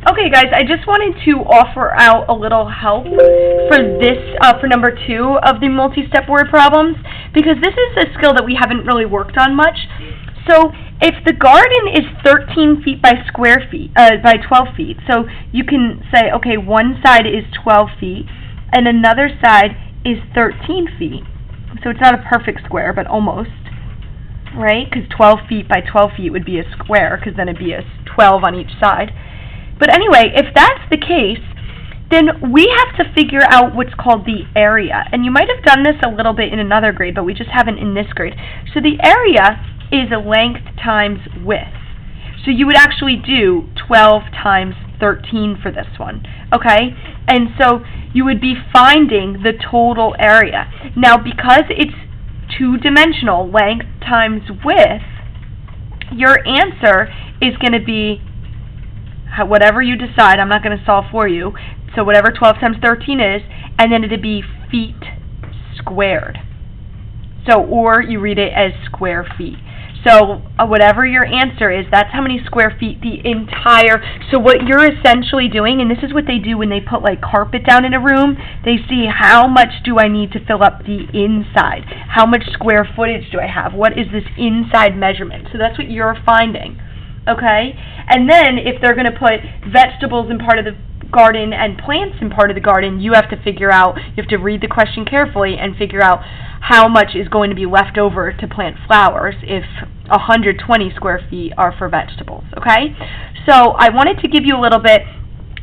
Okay, guys, I just wanted to offer out a little help for this, for number 2 of the multi-step word problems, because this is a skill that we haven't really worked on much. So, if the garden is 13 feet by by 12 feet, so you can say, okay, one side is 12 feet, and another side is 13 feet. So it's not a perfect square, but almost, right? Because 12 feet by 12 feet would be a square, because then it'd be a 12 on each side. But anyway, if that's the case, then we have to figure out what's called the area. And you might have done this a little bit in another grade, but we just haven't in this grade. So the area is a length times width. So you would actually do 12 times 13 for this one, okay? And so you would be finding the total area. Now, because it's two-dimensional, length times width, your answer is going to be whatever you decide. I'm not going to solve for you. So whatever 12 times 13 is, and then it'd be feet squared. So, or you read it as square feet. So whatever your answer is, that's how many square feet the entire, so what you're essentially doing, and this is what they do when they put like carpet down in a room, they see how much do I need to fill up the inside, how much square footage do I have, what is this inside measurement, so that's what you're finding, okay? And then if they're going to put vegetables in part of the garden and plants in part of the garden, you have to figure out, you have to read the question carefully and figure out how much is going to be left over to plant flowers if 120 square feet are for vegetables, okay? So I wanted to give you a little bit,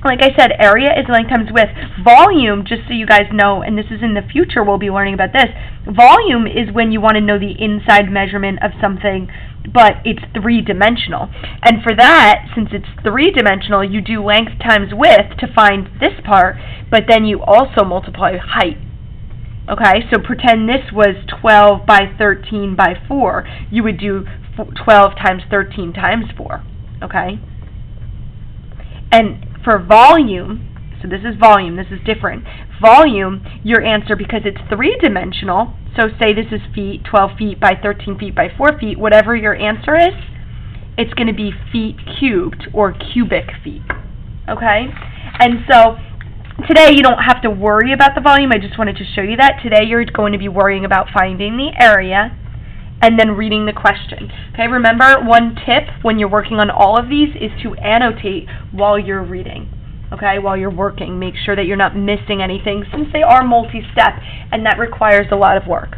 like I said, area is length times width. Volume, just so you guys know, and this is in the future we'll be learning about this, volume is when you want to know the inside measurement of something, but it's three-dimensional. And for that, since it's three-dimensional, you do length times width to find this part, but then you also multiply height. Okay, so pretend this was 12 by 13 by 4. You would do 12 times 13 times 4. Okay? And for volume, so this is volume, this is different. Volume, your answer, because it's three-dimensional, so say this is feet, 12 feet by 13 feet by 4 feet, whatever your answer is, it's going to be feet cubed, or cubic feet. Okay? And so today you don't have to worry about the volume, I just wanted to show you that. Today you're going to be worrying about finding the area and then reading the question. Okay, remember, one tip when you're working on all of these is to annotate while you're reading. Okay, while you're working, make sure that you're not missing anything since they are multi-step and that requires a lot of work.